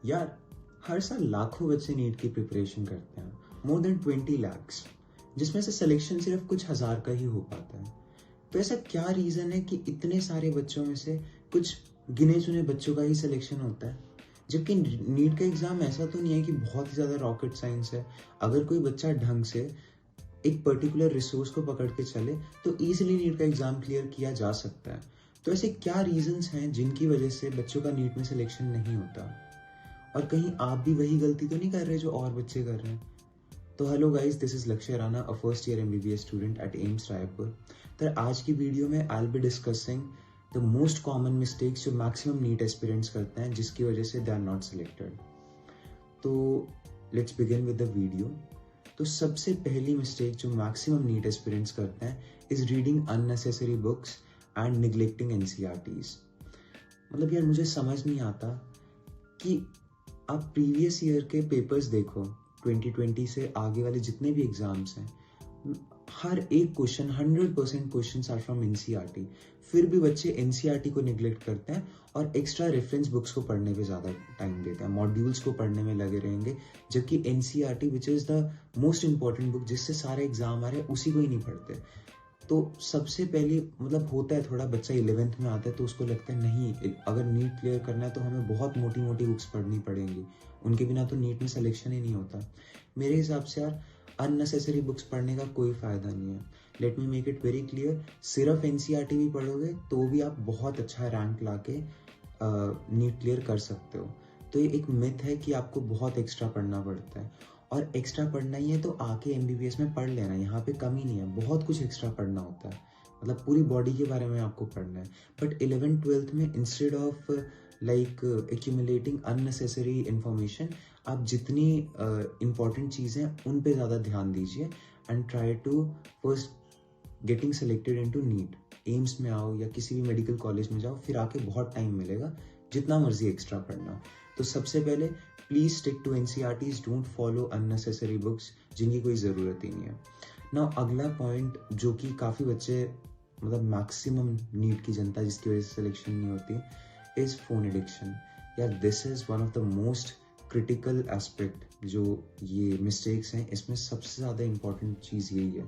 यार हर साल लाखों बच्चे नीट की प्रिपरेशन करते हैं, मोर देन 20 lakhs, जिसमें से सिलेक्शन सिर्फ कुछ हजार का ही हो पाता है। तो ऐसा क्या रीजन है कि इतने सारे बच्चों में से कुछ गिने चुने बच्चों का ही सिलेक्शन होता है? जबकि नीट का एग्जाम ऐसा तो नहीं है कि बहुत ही ज्यादा रॉकेट साइंस है। अगर कोई बच्चा ढंग से एक पर्टिकुलर रिसोर्स को पकड़ के चले तो इजीली नीट का एग्जाम क्लियर किया जा सकता है। तो ऐसे क्या रीजंस हैं जिनकी वजह से बच्चों का नीट में सिलेक्शन नहीं होता? और कहीं आप भी वही गलती तो नहीं कर रहे जो और बच्चे कर रहे हैं? तो हेलो गाइस, दिस इज लक्ष्य Rana, a first year MBBS student at AIIMS Raipur. तो आज की वीडियो में I will be discussing the most common mistakes जो मैक्सिमम नीट एस्पिरेंट्स करते हैं, जिसकी वजह से दे आर नॉट सिलेक्टेड। तो let's begin with the video. तो सबसे पहली मिस्टेक जो मैक्सिमम नीट एस्पिरेंट्स करते हैं is reading unnecessary books and neglecting NCERTs. मतलब यार, मुझे समझ नहीं आता कि आप प्रीवियस ईयर के पेपर्स देखो, 2020 से आगे वाले जितने भी एग्जाम्स हैं, हर एक question 100% question are from NCERT. फिर भी बच्चे एनसीईआरटी को निग्लेक्ट करते हैं और एक्स्ट्रा रेफरेंस बुक्स को पढ़ने पे ज़्यादा टाइम देते हैं, मॉड्यूल्स को पढ़ने में लगे रहेंगे। जबकि NCERT which is the most important book जिससे सारे एग्जाम आ रहे हैं, उसी को ही नहीं पढ़ते। तो सबसे पहले मतलब होता है, थोड़ा बच्चा 11th में आता है तो उसको लगता है नहीं, अगर नीट क्लियर करना है तो हमें बहुत मोटी मोटी बुक्स पढ़नी पड़ेंगी, उनके बिना तो नीट में सिलेक्शन ही नहीं होता। मेरे हिसाब से यार, अननेसेसरी बुक्स पढ़ने का कोई फ़ायदा नहीं है। Let me make it very clear, सिर्फ एनसीईआरटी भी पढ़ोगे तो भी आप बहुत अच्छा रैंक ला के नीट क्लियर कर सकते हो। तो ये एक मिथ है कि आपको बहुत एक्स्ट्रा पढ़ना पड़ता है, और एक्स्ट्रा पढ़ना ही है तो आके एमबीबीएस में पढ़ लेना, यहाँ पे कमी नहीं है, बहुत कुछ एक्स्ट्रा पढ़ना होता है, मतलब पूरी बॉडी के बारे में आपको पढ़ना है। बट 11th-12th में instead of like accumulating unnecessary information, आप जितनी इंपॉर्टेंट चीज़ें उन पे ज़्यादा ध्यान दीजिए and try to first getting selected into NEET. AIIMS में आओ या किसी भी मेडिकल कॉलेज में जाओ, फिर आके बहुत टाइम मिलेगा जितना मर्जी एक्स्ट्रा पढ़ना। तो सबसे पहले please stick to NCERTs, don't follow unnecessary books जिनकी कोई ज़रूरत ही नहीं है। नाउ अगला पॉइंट जो कि काफ़ी बच्चे, मतलब मैक्सिमम नीट की जनता जिसकी वजह से सिलेक्शन नहीं होती, इज फोन एडिक्शन। यार this is one of the most critical aspect. जो ये मिस्टेक्स हैं इसमें सबसे ज़्यादा इंपॉर्टेंट चीज़ यही है,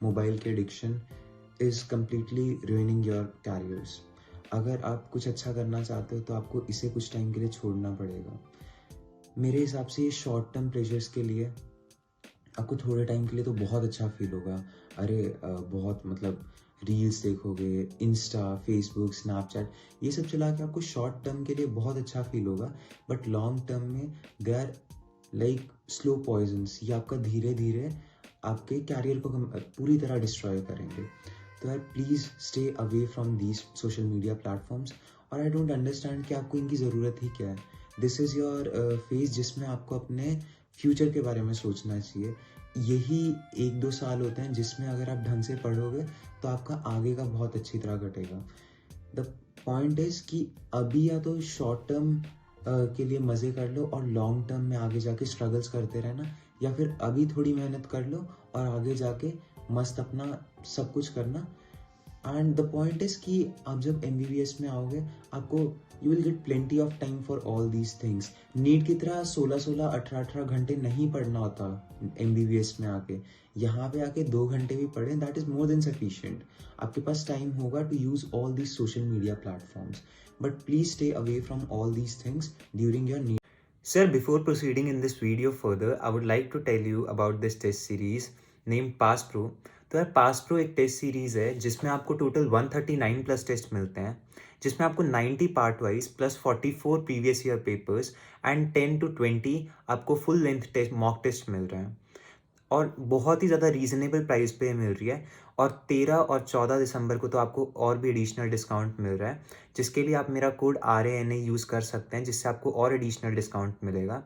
मोबाइल के addiction is completely ruining your carriers. अगर आप कुछ अच्छा करना चाहते हो तो आपको इसे कुछ टाइम के लिए छोड़ना पड़ेगा। मेरे हिसाब से ये शॉर्ट टर्म प्लेजर्स के लिए आपको थोड़े टाइम के लिए तो बहुत अच्छा फील होगा। अरे बहुत मतलब रील्स देखोगे, इंस्टा, फेसबुक, स्नैपचैट, ये सब चला के आपको शॉर्ट टर्म के लिए बहुत अच्छा फील होगा। बट लॉन्ग टर्म में they are like slow poisons, ये आपका धीरे धीरे आपके कैरियर को पूरी तरह डिस्ट्रॉय करेंगे। तो यार please stay away from these social media platforms. और आई डोंट अंडरस्टैंड कि आपको इनकी ज़रूरत ही क्या है। दिस इज़ योर फेज जिसमें आपको अपने फ्यूचर के बारे में सोचना चाहिए। यही 1-2 साल होते हैं जिसमें अगर आप ढंग से पढ़ोगे तो आपका आगे का बहुत अच्छी तरह कटेगा। द पॉइंट इज़ कि अभी या तो शॉर्ट टर्म के लिए मज़े कर लो और लॉन्ग टर्म में आगे जाके स्ट्रगल्स करते रहना, या फिर अभी थोड़ी मेहनत कर लो और आगे जाके मस्त अपना सब कुछ करना। एंड द पॉइंट इज कि आप जब एमबीबीएस में आओगे, आपको you will get plenty of time for all these things. NEET की तरह 16-16, 18-18 घंटे नहीं पढ़ना होता एमबीबीएस में आके। यहाँ पे आके 2 घंटे भी पढ़ें, that is more than sufficient. आपके पास टाइम होगा to use all these social media platforms, but please stay away from all these things during your NEET. Sir, before proceeding in this video further, I would like to tell you about this test series named PassPro। तो यार PassPro एक test series है जिसमें आपको total 139 plus test मिलते हैं, जिसमें आपको 90 part wise plus 44 previous year papers and 10 to 20 आपको full length test mock test मिल रहे हैं, और बहुत ही ज़्यादा रीज़नेबल प्राइस पे मिल रही है। और 13 और 14 दिसंबर को तो आपको और भी एडिशनल डिस्काउंट मिल रहा है, जिसके लिए आप मेरा कोड RANA यूज़ कर सकते हैं, जिससे आपको और एडिशनल डिस्काउंट मिलेगा।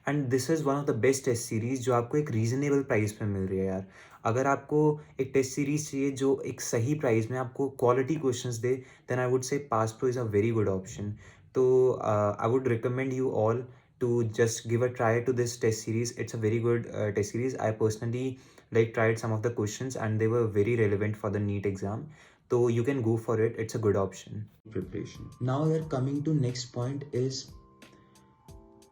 And this is one of the best test series जो आपको एक रीज़नेबल प्राइस पे मिल रही है यार। अगर आपको एक टेस्ट सीरीज़ चाहिए जो एक सही प्राइस में आपको क्वालिटी क्वेश्चंस दे, then I would say PassPro is a very good option. तो I would recommend you all to just give a try to this test series. It's a very good test series. I personally tried some of the questions and they were very relevant for the NEET exam. So you can go for it. It's a good option. Preparation. Now we are coming to next point is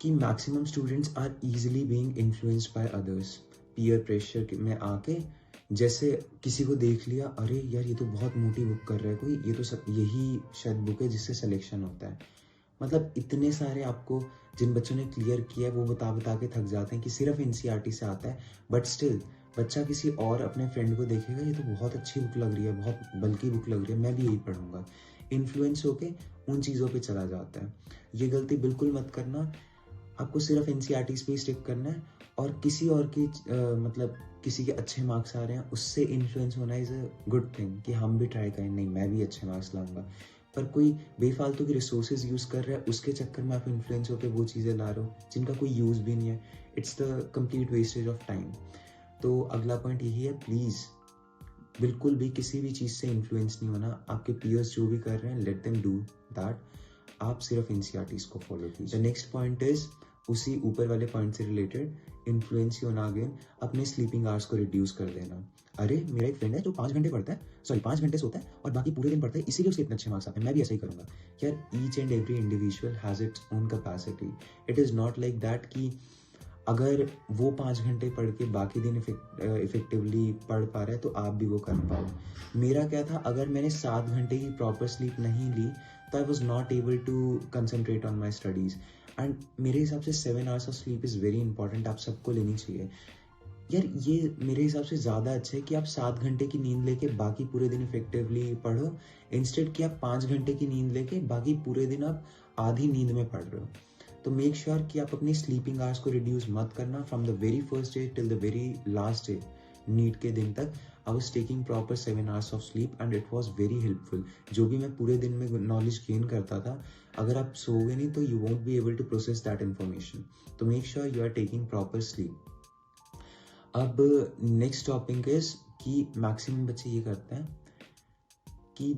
कि maximum students are easily being influenced by others. Peer pressure में आके जैसे किसी को देख लिया, अरे यार ये तो बहुत मोटी बुक कर रहा है कोई, ये तो यही शायद बुक है जिससे सिलेक्शन होता है। मतलब इतने सारे आपको जिन बच्चों ने क्लियर किया है वो बता बता के थक जाते हैं कि सिर्फ एनसीईआरटी से आता है, बट स्टिल बच्चा किसी और अपने फ्रेंड को देखेगा, ये तो बहुत अच्छी बुक लग रही है, बहुत बल्कि बुक लग रही है, मैं भी यही पढ़ूंगा। इन्फ्लुएंस होके उन चीज़ों पे चला जाता है। ये गलती बिल्कुल मत करना। आपको सिर्फ एनसीईआरटी पे ही स्टिक करना है, और किसी और की मतलब किसी के अच्छे मार्क्स आ रहे हैं उससे इन्फ्लुएंस होना इज़ अ गुड थिंग कि हम भी ट्राई करें, नहीं मैं भी अच्छे मार्क्स लाऊंगा। पर कोई बेफालतू की रिसोर्सेज यूज़ कर रहा है, उसके चक्कर में आप इन्फ्लुएंस होकर वो चीज़ें ला रहे हो जिनका कोई यूज़ भी नहीं है। It's the complete wastage of time. तो अगला पॉइंट यही है, प्लीज़ बिल्कुल भी किसी भी चीज़ से इन्फ्लुएंस नहीं होना। आपके पीयर्स जो भी कर रहे हैं, लेट देम डू दैट। आप सिर्फ एनसीईआरटीज़ को फॉलो कीजिए। द नेक्स्ट पॉइंट इज उसी ऊपर वाले पॉइंट से रिलेटेड, इन्फ्लुएंस होना अगेन, अपने स्लीपिंग आवर्स को रिड्यूस कर देना। अरे मेरा एक फ्रेंड है जो 5 घंटे पढ़ता है, सॉरी 5 घंटे सोता है और बाकी पूरे दिन पढ़ता है, इसीलिए उसके इतने अच्छे मार्क्स आते हैं, मैं भी ऐसा ही करूंगा। यार each and every individual has its own capacity. It is not like that कि अगर वो 5 घंटे पढ़ के बाकी दिन इफेक्टिवली पढ़ पा रहा है तो आप भी वो कर पाओ। मेरा क्या था, अगर मैंने 7 घंटे की प्रॉपर स्लीप नहीं ली तो I was not able to concentrate on my studies. And मेरे हिसाब से 7 hours of sleep is very important, आप सबको लेनी चाहिए। यार ये मेरे हिसाब से ज़्यादा अच्छा है कि आप 7 घंटे की नींद लेके बाकी पूरे दिन इफेक्टिवली पढ़ो, इंस्टेड कि आप 5 घंटे की नींद लेके बाकी पूरे दिन आप आधी नींद में पढ़ रहे हो। तो मेक श्योर कि आप अपनी स्लीपिंग आवर्स को रिड्यूस मत करना। From the very first day till the very last day, NEET के दिन तक, I was taking proper 7 hours of sleep and it was very helpful. जो भी मैं पूरे दिन में नॉलेज गेन करता था, अगर आप सोओगे नहीं तो you won't be able to process that information. तो make sure you are taking proper sleep. अब नेक्स्ट टॉपिक इज कि मैक्सिमम बच्चे ये करते हैं कि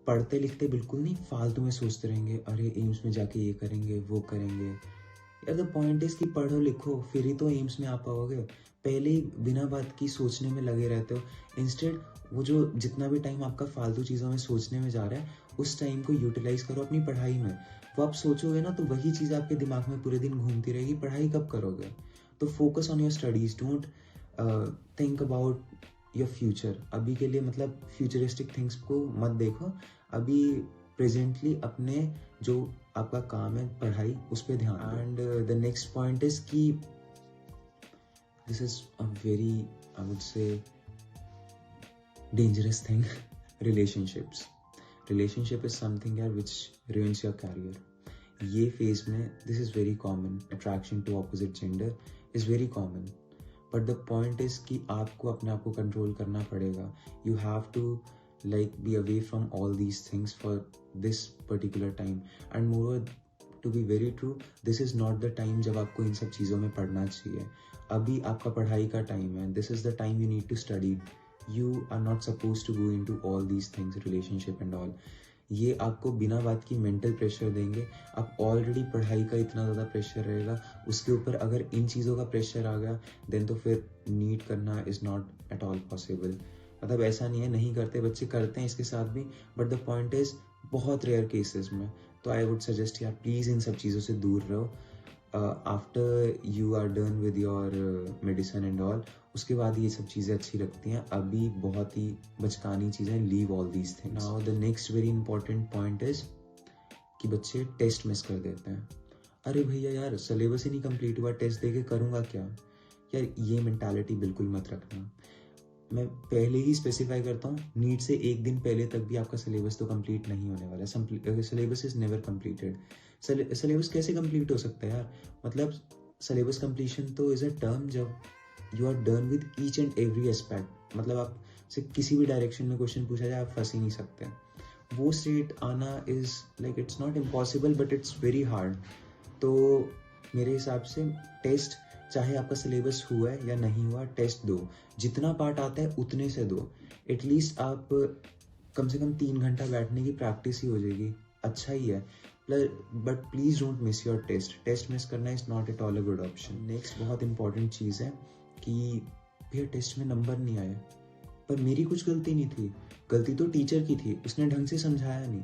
पढ़ते लिखते बिल्कुल नहीं, फालतू में सोचते रहेंगे, अरे एम्स में जाके ये करेंगे वो करेंगे। यार द पॉइंट इज कि पढ़ो लिखो फिर ही तो एम्स में आ पाओगे। पहले ही बिना बात की सोचने में लगे रहते हो। इंस्टेड वो जो जितना भी टाइम आपका फालतू चीज़ों में सोचने में जा रहा है, उस टाइम को यूटिलाइज करो अपनी पढ़ाई में। वो आप सोचोगे ना तो वही चीज़ आपके दिमाग में पूरे दिन घूमती रहेगी, पढ़ाई कब करोगे? तो focus on your studies, don't think about your future. अभी के लिए मतलब फ्यूचरिस्टिक थिंग्स को मत देखो, अभी प्रेजेंटली अपने जो आपका काम है पढ़ाई उस पर ध्यान। And the next point is कि this is a very, I would say, dangerous thing. Relationship is something यार which ruins your career. ये फेज में this is very common. Attraction to opposite gender is very common. But the point is कि आपको अपने आप को control करना पड़ेगा. You have to like be away from all these things for this particular time. And moreover, to be very true, this is not the time जब आपको इन सब चीज़ों में पढ़ना चाहिए. अभी आपका पढ़ाई का टाइम है. This is the time you need to study. You are not supposed to go into all these things, relationship and all. ये आपको बिना बात की मेंटल प्रेशर देंगे। आप ऑलरेडी पढ़ाई का इतना ज़्यादा प्रेशर रहेगा, उसके ऊपर अगर इन चीज़ों का प्रेशर आ गया देन तो फिर नीट करना is not at all possible. मतलब ऐसा नहीं है नहीं करते, बच्चे करते हैं इसके साथ भी, बट द पॉइंट इज़ बहुत रेयर केसेस में। तो आई वुड सजेस्ट यार प्लीज़ इन सब चीज़ों से दूर रहो। After you are done with your medicine and all, उसके बाद ये सब चीज़ें अच्छी लगती हैं। अभी बहुत ही बचकानी चीज़ें, leave all these things. Now the next very important point is कि बच्चे टेस्ट मिस कर देते हैं। अरे भैया यार सिलेबस ही नहीं कंप्लीट हुआ, टेस्ट दे के करूँगा क्या? यार ये मेंटालिटी बिल्कुल मत रखना। मैं पहले ही स्पेसिफाई करता हूँ, नीट से एक दिन पहले तक भी आपका सिलेबस तो कंप्लीट नहीं होने वाला है। Syllabus is never completed. Syllabus कैसे कंप्लीट हो सकता है यार? मतलब सिलेबस कंप्लीशन तो इज अ टर्म जब you are done with each and every aspect. मतलब आप से किसी भी डायरेक्शन में क्वेश्चन पूछा जाए आप फंस ही नहीं सकते। वो स्टेट आना is like it's not impossible but it's very hard. तो मेरे हिसाब से टेस्ट, चाहे आपका सिलेबस हुआ है या नहीं हुआ, टेस्ट दो। जितना पार्ट आता है उतने से दो। एटलीस्ट आप कम से कम 3 घंटा बैठने की प्रैक्टिस ही हो जाएगी, अच्छा ही है। But please don't miss your test. Test miss करना is not at all a good option. Next बहुत इंपॉर्टेंट चीज़ है कि भैया टेस्ट में नंबर नहीं आए, पर मेरी कुछ गलती नहीं थी, गलती तो टीचर की थी, उसने ढंग से समझाया नहीं।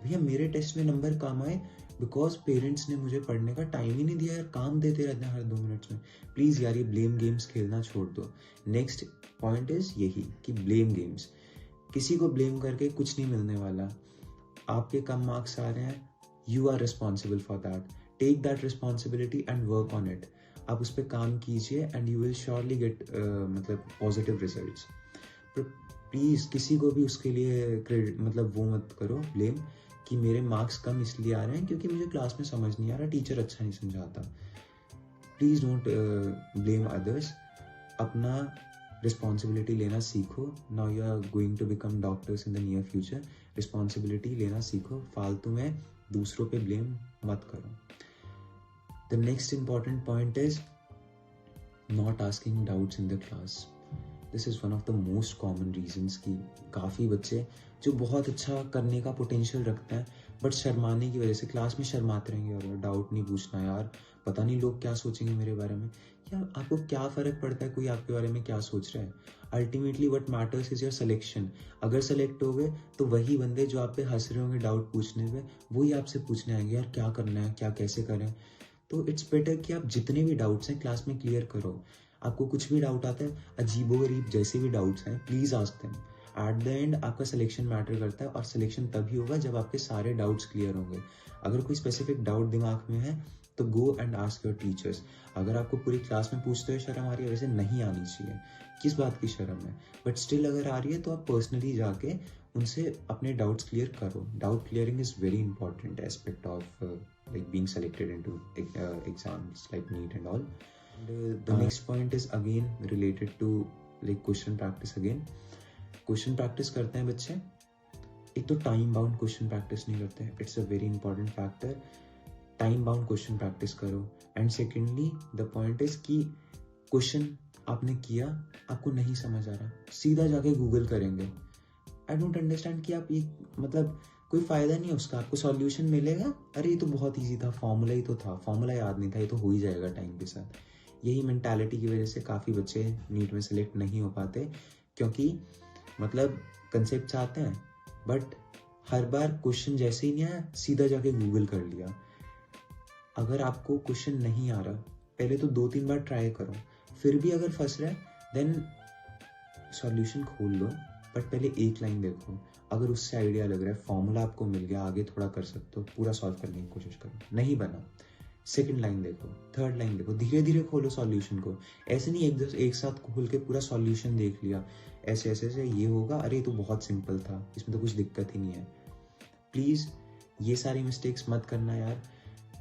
भैया मेरे टेस्ट में नंबर कम आए, बिकॉज पेरेंट्स ने मुझे पढ़ने का टाइम ही नहीं दिया यार, काम देते रहते हैं हर 2 मिनट्स में। प्लीज़ यार ये ब्लेम गेम्स खेलना छोड़ दो। नेक्स्ट पॉइंट इज यही कि ब्लेम गेम्स, किसी को ब्लेम करके कुछ नहीं मिलने वाला। आपके कम मार्क्स आ रहे हैं, you are responsible for that, take that responsibility and work on it. आप उस पर काम कीजिए and you will surely get मतलब पॉजिटिव रिजल्ट्स। प्लीज़ किसी को भी उसके लिए क्रेडिट मतलब वो मत करो ब्लेम कि मेरे मार्क्स कम इसलिए आ रहे हैं क्योंकि मुझे क्लास में समझ नहीं आ रहा, टीचर अच्छा नहीं समझाता। Please don't blame others. अपना रिस्पॉन्सिबिलिटी लेना सीखो। Now you are going to become doctors in the near future. Responsibility लेना सीखो, फालतू में दूसरों पे ब्लेम मत करो। The next important point is not asking doubts in the class. This is one of the most common reasons कि काफ़ी बच्चे जो बहुत अच्छा करने का पोटेंशियल रखते हैं बट शर्माने की वजह से क्लास में शर्माते रहेंगे, और डाउट नहीं पूछना यार, पता नहीं लोग क्या सोचेंगे मेरे बारे में। यार आपको क्या फ़र्क पड़ता है कोई आपके बारे में क्या सोच रहा है? Ultimately what matters is your selection. अगर सेलेक्ट हो गए तो वही बंदे जो आप पे हंस रहे होंगे डाउट पूछने में, वही आपसे पूछने आएंगे यार क्या करना है, क्या कैसे करें। तो इट्स बेटर कि आप जितने भी डाउट्स हैं क्लास में क्लियर करो। आपको कुछ भी डाउट आता है, अजीबोगरीब जैसे भी डाउट्स हैं, please ask them. At the end आपका सिलेक्शन मैटर करता है, और सिलेक्शन तभी होगा जब आपके सारे डाउट्स क्लियर होंगे। अगर कोई स्पेसिफिक डाउट दिमाग में है तो go and ask your teachers. अगर आपको पूरी क्लास में पूछते हुए शर्म आ रही है, वैसे नहीं आनी चाहिए, किस बात की शर्म है, बट स्टिल अगर आ रही है तो आप पर्सनली जाके उनसे अपने डाउट्स क्लियर करो। Doubt clearing is very important aspect of like being selected into exams like NEET and all. And the next point is again related to like question practice again. Question practice करते हैं बच्चे, एक तो time bound question practice नहीं करते हैं, it's a very important factor. Time bound question practice करो। And secondly the point is कि क्वेश्चन आपने किया, आपको नहीं समझ आ रहा, सीधा जाके गूगल करेंगे। आई डोंट अंडरस्टैंड कि आप ये मतलब कोई फ़ायदा नहीं है उसका, आपको सॉल्यूशन मिलेगा, अरे ये तो बहुत इजी था, फॉर्मूला ही तो था, फॉर्मूला याद नहीं था, ये तो हो ही जाएगा टाइम के साथ। यही मेंटालिटी की वजह से काफ़ी बच्चे नीट में सेलेक्ट नहीं हो पाते, क्योंकि मतलब कंसेप्ट आते हैं बट हर बार क्वेश्चन जैसे ही नहीं आया सीधा जाके गूगल कर लिया। अगर आपको क्वेश्चन नहीं आ रहा, पहले तो 2-3 बार ट्राई करो, फिर भी अगर फंस रहा है देन सॉल्यूशन खोल लो, बट पहले एक लाइन देखो। अगर उससे आइडिया लग रहा है, फॉर्मूला आपको मिल गया, आगे थोड़ा कर सकते हो, पूरा सॉल्व करने की कोशिश करो। नहीं बना, सेकंड लाइन देखो, थर्ड लाइन देखो, धीरे धीरे खोलो सॉल्यूशन को। ऐसे नहीं एक साथ खोल के पूरा सॉल्यूशन देख लिया, ऐसे ऐसे ऐसे ये होगा, अरे ये तो बहुत सिंपल था, इसमें तो कुछ दिक्कत ही नहीं है। प्लीज़ ये सारी मिस्टेक्स मत करना यार।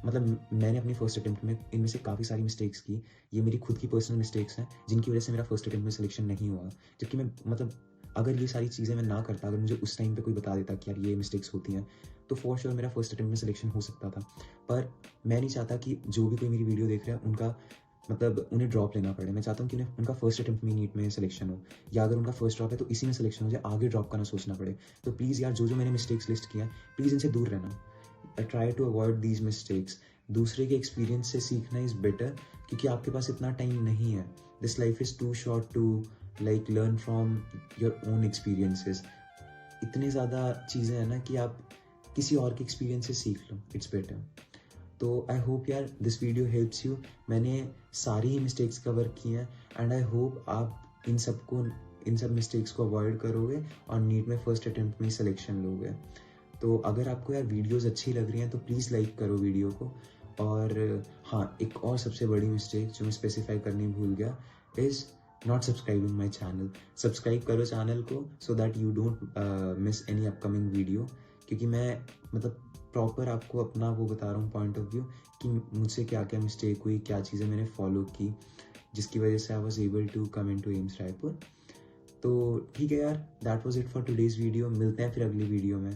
मतलब मैंने अपनी फर्स्ट अटेम्प्ट में इनमें से काफ़ी सारी मिस्टेक्स की, ये मेरी खुद की पर्सनल मिस्टेक्स हैं जिनकी वजह से मेरा फर्स्ट अटेम्प्ट में सिलेक्शन नहीं हुआ। जबकि मैं मतलब अगर ये सारी चीज़ें मैं ना करता, अगर मुझे उस टाइम पे कोई बता देता कि यार ये मिस्टेक्स होती हैं, तो फॉर श्योर मेरा फर्स्ट अटेम्प्ट में सिलेक्शन हो सकता था। पर मैं नहीं चाहता कि जो भी कोई मेरी वीडियो देख रहा है उनका मतलब उन्हें ड्रॉप लेना पड़े। मैं चाहता हूँ कि उन्हें उनका फर्स्ट अटेम्प्ट में नीट में सिलेक्शन हो, या अगर उनका फर्स्ट ड्रॉप है तो इसी में सिलेक्शन हो जाए, आगे ड्रॉप का ना सोचना पड़े। तो प्लीज़ यार जो मैंने मिस्टेक्स लिस्ट किया है, प्लीज़ इनसे दूर रहना। Try to avoid these mistakes. दूसरे के एक्सपीरियंस से सीखना इज़ बेटर, क्योंकि आपके पास इतना टाइम नहीं है। This life is too short to like learn from your own experiences. इतनी ज़्यादा चीज़ें हैं ना कि आप किसी और के एक्सपीरियंस से सीख लो, इट्स बेटर। तो आई होप यार दिस वीडियो हेल्प्स यू। मैंने सारी ही मिस्टेक्स कवर की हैं एंड आई होप आप इन सब मिस्टेक्स को अवॉइड करोगे और नीट में फर्स्ट अटेम्प्ट में सिलेक्शन लोगे। तो अगर आपको यार वीडियोस अच्छी लग रही हैं तो प्लीज़ लाइक करो वीडियो को। और हाँ, एक और सबसे बड़ी मिस्टेक जो मैं स्पेसिफाई करनी भूल गया is not subscribing my channel. Subscribe करो चैनल को so that you don't miss any upcoming video, क्योंकि मैं मतलब प्रॉपर आपको अपना वो बता रहा हूँ पॉइंट ऑफ व्यू कि मुझसे क्या क्या मिस्टेक हुई, क्या चीज़ें मैंने फॉलो की, जिसकी वजह से I was able to come in to AIIMS Raipur. तो ठीक है यार, that was it for today's video. मिलते हैं फिर अगली वीडियो में।